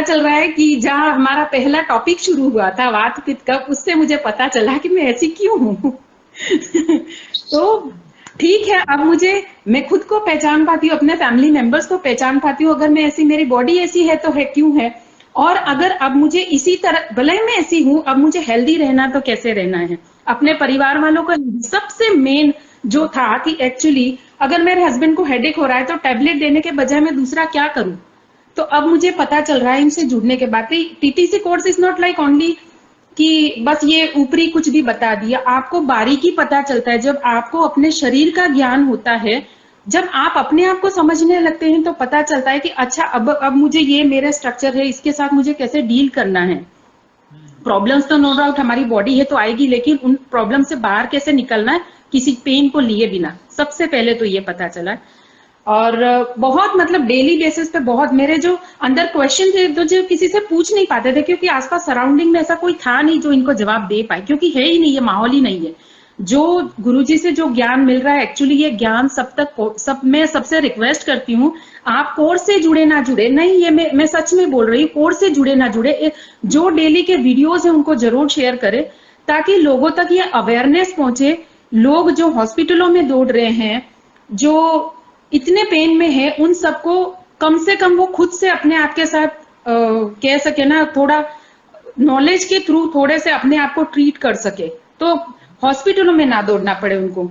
चल रहा है कि जहाँ हमारा पहला टॉपिक शुरू हुआ था वात पित्त कफ, उससे मुझे पता चला कि मैं ऐसी क्यों हूँ। तो ठीक है, अब मैं खुद को पहचान पाती हूँ, अपने फैमिली मेंबर्स को पहचान पाती हूँ, अगर मैं ऐसी, मेरी बॉडी ऐसी है तो है क्यों है। और अगर अब मुझे इसी तरह, भले ही मैं ऐसी हूँ, अब मुझे हेल्दी रहना तो कैसे रहना है, अपने परिवार वालों का सबसे मेन जो था कि एक्चुअली अगर मेरे हस्बैंड को हेडेक हो रहा है तो टैबलेट देने के बजाय मैं दूसरा क्या करूं। तो अब मुझे पता चल रहा है इनसे जुड़ने के बाद, TTC course is not like only कि बस ये ऊपरी कुछ भी बता दिया, आपको बारीकी पता चलता है। जब आपको अपने शरीर का ज्ञान होता है, जब आप अपने आप को समझने लगते हैं तो पता चलता है कि अच्छा अब मुझे ये मेरा स्ट्रक्चर है, इसके साथ मुझे कैसे डील करना है। प्रॉब्लम्स तो नो डाउट हमारी बॉडी है तो आएगी, लेकिन उन प्रॉब्लम से बाहर कैसे निकलना है किसी पेन को लिए बिना, सबसे पहले तो ये पता चला। और बहुत मतलब डेली बेसिस पे बहुत मेरे जो अंदर क्वेश्चन थे तो जो किसी से पूछ नहीं पाते थे, क्योंकि आसपास सराउंडिंग में ऐसा कोई था नहीं जो इनको जवाब दे पाए, क्योंकि है ही नहीं, ये माहौल ही नहीं है। जो गुरुजी से जो ज्ञान मिल रहा है, एक्चुअली ये ज्ञान मैं सबसे रिक्वेस्ट करती हूँ, आप कोर्स से जुड़े ना जुड़े नहीं, ये मैं सच में बोल रही हूँ, कोर्स से जुड़े ना जुड़े, जो डेली के वीडियोज है उनको जरूर शेयर करें, ताकि लोगों तक ये अवेयरनेस पहुंचे। लोग जो हॉस्पिटलों में दौड़ रहे हैं, जो इतने पेन में है, उन सबको कम से कम वो खुद से अपने आप के साथ कह सके ना, थोड़ा नॉलेज के थ्रू थोड़े से अपने आप को ट्रीट कर सके, तो हॉस्पिटलों में ना दौड़ना पड़े उनको।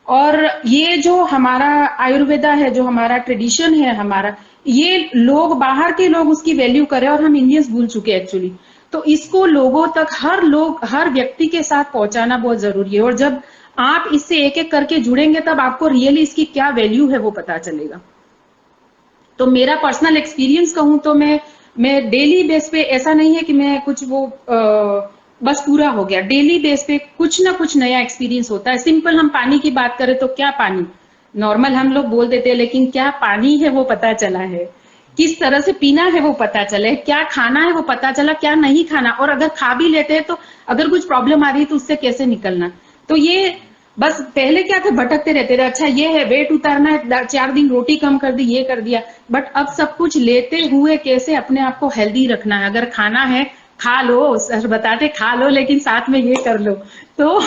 और ये जो हमारा आयुर्वेदा है, जो हमारा ट्रेडिशन है हमारा, ये लोग बाहर के लोग उसकी वैल्यू करें और हम इंडियंस भूल चुके हैं एक्चुअली। तो इसको लोगों तक, हर व्यक्ति के साथ पहुंचाना बहुत जरूरी है। और जब आप इससे एक एक करके जुड़ेंगे तब आपको रियली इसकी क्या वैल्यू है वो पता चलेगा। तो मेरा पर्सनल एक्सपीरियंस कहूं तो मैं डेली बेस पे, ऐसा नहीं है कि मैं कुछ बस पूरा हो गया, डेली बेस पे कुछ ना कुछ नया एक्सपीरियंस होता है। सिंपल हम पानी की बात करें तो क्या पानी, नॉर्मल हम लोग बोल देते हैं, लेकिन क्या पानी है वो पता चला है, किस तरह से पीना है वो पता चले, क्या खाना है वो पता चला, क्या नहीं खाना, और अगर खा भी लेते हैं तो अगर कुछ प्रॉब्लम आ रही है तो उससे कैसे निकलना। तो ये बस पहले क्या थे, भटकते रहते थे, अच्छा ये है वेट उतारना है, 4 दिन रोटी कम कर दी, ये कर दिया। बट अब सब कुछ लेते हुए कैसे अपने आप को हेल्दी रखना है, अगर खाना है खा लो, सर बताते खा लो, लेकिन साथ में ये कर लो, तो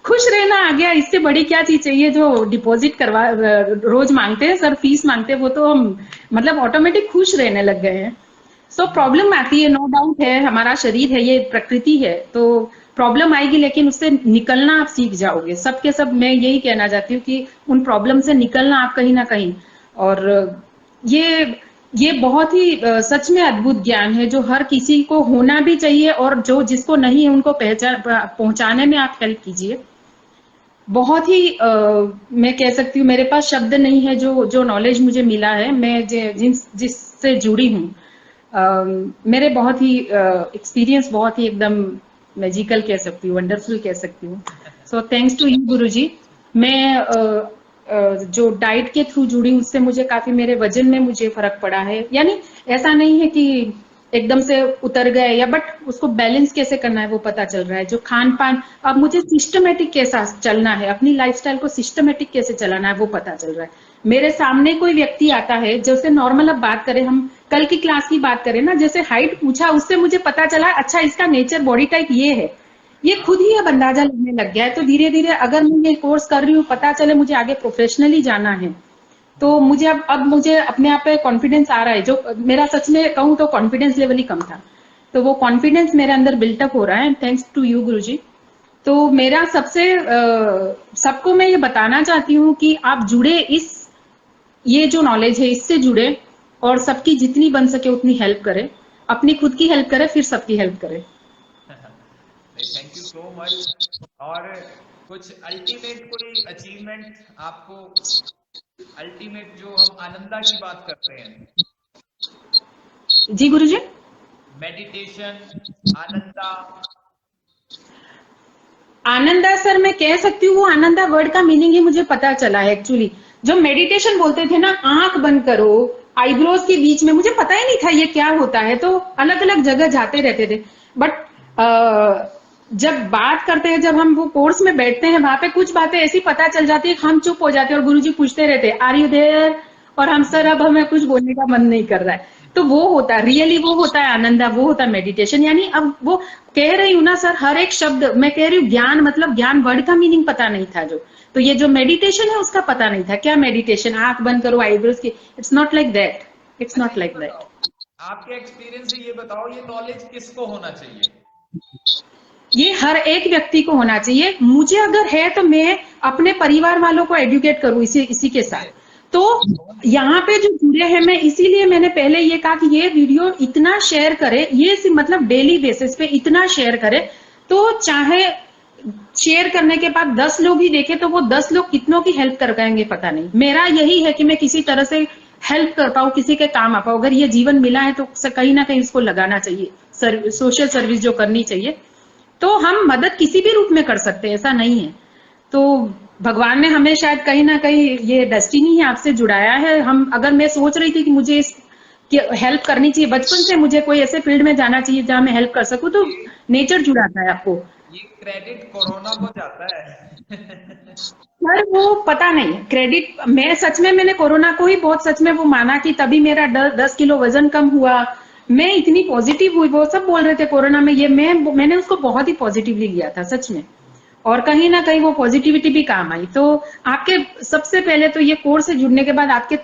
खुश रहना आ गया। इससे बड़ी क्या चीज चाहिए। जो डिपॉजिट करवा रोज मांगते हैं सर, फीस मांगते हैं, वो तो हम मतलब ऑटोमेटिक खुश रहने लग गए हैं। सो प्रॉब्लम आती है, नो डाउट है, हमारा शरीर है, ये प्रकृति है, तो प्रॉब्लम आएगी, लेकिन उससे निकलना आप सीख जाओगे। सबके सब मैं यही कहना चाहती हूँ कि उन प्रॉब्लम से निकलना आप कहीं ना कहीं। और ये बहुत ही सच में अद्भुत ज्ञान है जो हर किसी को होना भी चाहिए, और जो जिसको नहीं है उनको पहुंचाने में आप हेल्प कीजिए। बहुत ही मैं कह सकती हूँ, मेरे पास शब्द नहीं है जो नॉलेज मुझे मिला है, मैं जिससे जुड़ी हूँ। मेरे बहुत ही एक्सपीरियंस बहुत ही एकदम मैजिकल कह सकती हूँ, वंडरफुल कह सकती हूँ। सो थैंक्स टू यू गुरुजी। मैं जो डाइट के थ्रू जुड़ी हूँ, उससे मुझे काफी, मेरे वजन में मुझे फर्क पड़ा है। यानी ऐसा नहीं है कि एकदम से उतर गए या, बट उसको बैलेंस कैसे करना है वो पता चल रहा है। जो खान पान, अब मुझे सिस्टमेटिक कैसा चलना है, अपनी लाइफस्टाइल को सिस्टमेटिक कैसे चलाना है वो पता चल रहा है। मेरे सामने कोई व्यक्ति आता है, जैसे नॉर्मल अब बात करें, हम कल की क्लास की बात करें ना, जैसे हाइट पूछा, उससे मुझे पता चला अच्छा इसका नेचर बॉडी टाइप ये है, ये खुद ही अब अंदाजा लगने लग गया है। तो धीरे धीरे अगर मैं ये कोर्स कर रही हूँ, पता चले मुझे आगे प्रोफेशनली जाना है, तो मुझे अब मुझे अपने आप पे कॉन्फिडेंस आ रहा है। जो मेरा सच में कहूँ तो कॉन्फिडेंस लेवल ही कम था, तो वो कॉन्फिडेंस मेरे अंदर बिल्टअप हो रहा है, थैंक्स टू यू गुरुजी। तो मेरा सबको मैं ये बताना चाहती हूँ कि आप जुड़े, ये जो नॉलेज है इससे जुड़े, और सबकी जितनी बन सके उतनी हेल्प करें, अपनी खुद की हेल्प करें, फिर सबकी हेल्प करें। Thank you so much. और कुछ अल्टीमेट कोई अचीवमेंट आपको, अल्टीमेट जो हम आनंदा की बात करते हैं? जी गुरुजी। मेडिटेशन, आनंदा। आनंदा सर मैं कह सकती हूँ, वो आनंदा वर्ड का मीनिंग ही मुझे पता चला है एक्चुअली। जो मेडिटेशन बोलते थे ना, आंख बंद करो, आईब्रोज के बीच में, मुझे पता ही नहीं था ये क्या होता है, तो अलग अलग जगह जाते रहते थे। बट जब बात करते हैं, जब हम वो कोर्स में बैठते हैं, वहां पे कुछ बातें ऐसी पता चल जाती है, हम चुप हो जाते हैं और गुरुजी पूछते रहते आर यू देयर, और हम सर अब हमें कुछ बोलने का मन नहीं कर रहा है। तो वो होता है रियली, वो होता है आनंदा, वो होता है मेडिटेशन। यानी अब वो कह रही हूँ ना सर, हर एक शब्द मैं कह रही हूँ, ज्ञान मतलब ज्ञान वर्ड का मीनिंग पता नहीं था जो, तो ये जो मेडिटेशन है उसका पता नहीं था। क्या मेडिटेशन, आंख बंद करो आईब्रोज की, it's not like that, it's अच्छा नॉट ये लाइक दैट। बताओ, आपके एक्सपीरियंस से ये बताओ, ये नॉलेज किसको होना चाहिए? ये हर एक व्यक्ति को होना चाहिए। मुझे अगर है तो मैं अपने परिवार वालों को एडुकेट करूं इसी के साथ। तो यहाँ पे जो जुड़े हैं, मैं इसीलिए मैंने पहले ये कहा कि ये वीडियो इतना शेयर करे, ये मतलब डेली बेसिस पे इतना शेयर करे, तो चाहे शेयर करने के बाद 10 लोग ही देखे तो वो 10 लोग कितनों की हेल्प कर पाएंगे पता नहीं। मेरा यही है कि मैं किसी तरह से हेल्प कर पाऊं, किसी के काम आ पाऊं। अगर ये जीवन मिला है तो कहीं ना कहीं इसको लगाना चाहिए, सोशल सर्विस जो करनी चाहिए। तो हम मदद किसी भी रूप में कर सकते हैं, ऐसा नहीं है। तो भगवान ने हमें शायद कहीं ना कहीं ये डेस्टिनी है आपसे जुड़ाया है। हम, अगर मैं सोच रही थी कि मुझे इस हेल्प करनी चाहिए, बचपन से मुझे कोई ऐसे फील्ड में जाना चाहिए जहां मैं हेल्प कर सकूं, तो ये नेचर जुड़ाता है आपको। ये क्रेडिट कोरोना को जाता है। पर वो पता नहीं क्रेडिट, मैं सच में मैंने कोरोना को ही बहुत सच में वो माना कि तभी मेरा 10 किलो वजन कम हुआ। मैं इतनी पॉजिटिव हुई, वो सब बोल रहे थे कोरोना में ये, मैंने उसको बहुत ही पॉजिटिवली लिया था सच में। और कहीं ना कहीं वो पॉजिटिविटी भी काम आई। तो आपके सबसे पहले तो ये कोर्स से जुड़ने के बाद आपके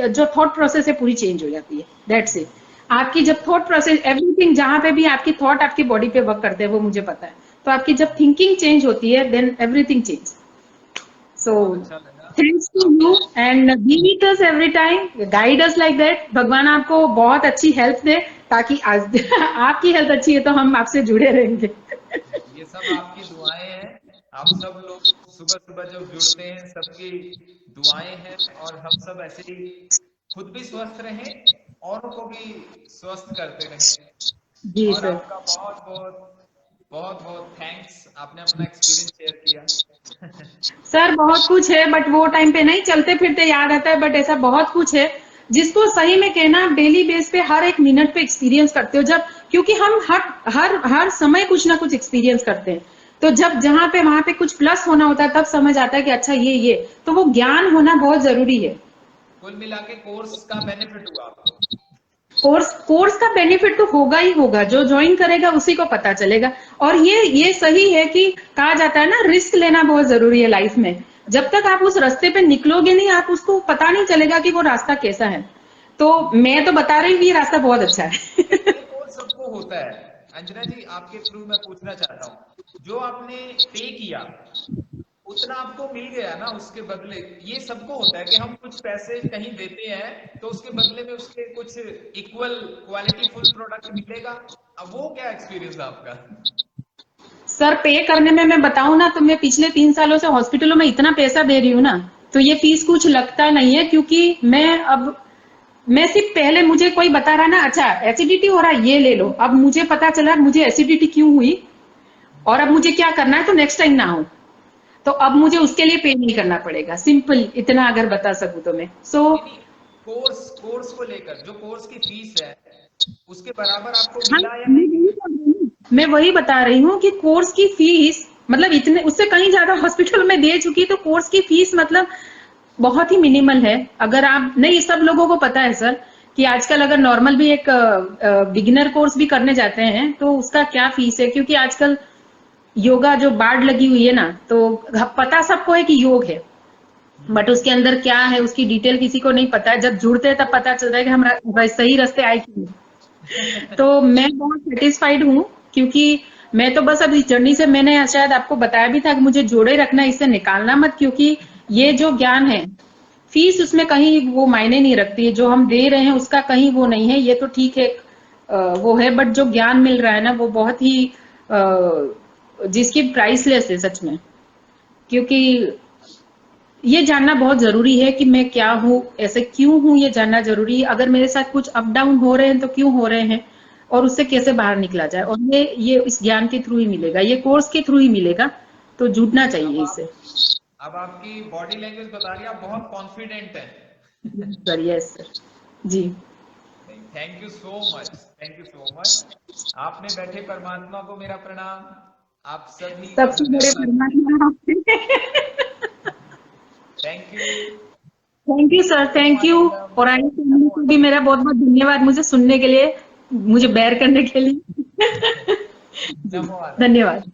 जो थॉट प्रोसेस है पूरी चेंज हो जाती है, दैट्स इट। आपकी जब थॉट प्रोसेस, एवरीथिंग जहां पे भी आपकी थॉट आपकी बॉडी पे वर्क करते हैं वो मुझे पता है। तो आपकी जब थिंकिंग चेंज होती है देन एवरीथिंग चेंज। सो बहुत अच्छा लगा थैंक्स टू आपने। You and B with us every time, guide us like that. भगवान आपको बहुत अच्छी हेल्प दे, ताकि आज आपकी हेल्थ अच्छी है तो हम आपसे जुड़े रहेंगे। ये सब आपकी दुआएं हैं। आप सब लोग सुबह सुबह जब जुड़ते हैं, सबकी दुआएं हैं, और हम सब ऐसे ही खुद भी स्वस्थ रहें, औरों को भी स्वस्थ करते रहें। जी और सर। आपका बहुत बहुत बहुत बहुत थैंक्स, आपने अपना एक्सपीरियंस शेयर किया। सर बहुत कुछ है, बट वो टाइम पे नहीं चलते फिरते याद आता है, बट ऐसा बहुत कुछ है जिसको सही में कहना, आप डेली बेस पे हर एक मिनट पे एक्सपीरियंस करते हो जब, क्योंकि हम हर हर हर समय कुछ ना कुछ एक्सपीरियंस करते हैं। तो जब जहां पे वहां पे कुछ प्लस होना होता है तब समझ आता है कि अच्छा ये तो वो ज्ञान होना बहुत जरूरी है। कुल मिला के कोर्स का बेनिफिट हुआ आपको? कोर्स का बेनिफिट तो होगा ही होगा, जो ज्वाइन करेगा उसी को पता चलेगा। और ये सही है कि कहा जाता है ना, रिस्क लेना बहुत जरूरी है लाइफ में। जब तक आप उस रास्ते पे निकलोगे नहीं, आप उसको पता नहीं चलेगा कि वो रास्ता कैसा है। तो मैं तो बता रही हूँ ये रास्ता बहुत अच्छा है। ये कोर्स सबको होता है। अंजना जी, आपके थ्रू मैं पूछना चाहता हूँ, जो आपने पे किया उतना आपको मिल गया ना उसके बदले? ये सबको होता है कि हम कुछ पैसे कहीं देते हैं तो उसके बदले में उसके कुछ इक्वल क्वालिटी फुल प्रोडक्ट मिलेगा। अब वो क्या एक्सपीरियंस है आपका? सर पे करने में मैं बताऊं ना, तो मैं पिछले 3 सालों से हॉस्पिटलों में इतना पैसा दे रही हूँ ना, तो ये फीस कुछ लगता नहीं है। क्योंकि मैं सिर्फ, पहले मुझे कोई बता रहा ना, अच्छा एसिडिटी हो रहा है ये ले लो, अब मुझे पता चला मुझे एसिडिटी क्यों हुई और अब मुझे क्या करना है तो नेक्स्ट टाइम ना हो। तो अब मुझे उसके लिए पे नहीं करना पड़ेगा, सिंपल इतना अगर बता सकूं तो मैं। सो नहीं नहीं, कोर्स कोर्स को लेकर जो कोर्स की फीस है उसके बराबर आपको हाँ, मिला या नहीं मिला? मैं वही बता रही हूँ कि कोर्स की फीस मतलब इतने, उससे कहीं ज्यादा हॉस्पिटल में दे चुकी, तो कोर्स की फीस मतलब बहुत ही मिनिमल है। अगर आप, नहीं सब लोगों को पता है सर कि आजकल अगर नॉर्मल भी एक बिगिनर कोर्स भी करने जाते हैं तो उसका क्या फीस है। क्योंकि आजकल योगा जो बाढ़ लगी हुई है ना, तो पता सबको है कि योग है, बट उसके अंदर क्या है उसकी डिटेल किसी को नहीं पता है। जब जुड़ते हैं तब पता चलता है कि हम सही रास्ते आए कि नहीं। तो मैं बहुत सेटिस्फाइड हूँ, क्योंकि मैं तो बस अब इस जर्नी से, मैंने शायद आपको बताया भी था कि मुझे जोड़े रखना, इससे निकालना मत। क्योंकि ये जो ज्ञान है, फीस उसमें कहीं वो मायने नहीं रखती है, जो हम दे रहे हैं उसका कहीं वो नहीं है। ये तो ठीक है, वो है, बट जो ज्ञान मिल रहा है ना वो बहुत ही जिसकी प्राइसलेस है सच में। क्योंकि ये जानना बहुत जरूरी है कि मैं क्या हूँ, ऐसे क्यों हूँ, ये जानना जरूरी है। अगर मेरे साथ कुछ अप डाउन हो रहे हैं तो क्यों हो रहे हैं, और उससे कैसे बाहर निकला जाए। और ये इस ज्ञान के थ्रू ही मिलेगा, ये कोर्स के थ्रू ही मिलेगा। तो जुड़ना अब चाहिए आप इससे। अब आपकी बॉडी लैंग्वेज बता रही है आप बहुत कॉन्फिडेंट हैं। Sir yes sir. जी। नहीं, thank you so much, thank you so much. आपने बैठे परमात्मा को मेरा प्रणाम। आप सभी का सबसे बड़े धन्यवाद। परमात्मा आपके। Thank you. Thank you sir, thank you. और आई फैमिली को भी मेरा बहुत बहुत धन्यवाद मुझे सुनने के लिए, मुझे बेयर करने के लिए। नमो। धन्यवाद।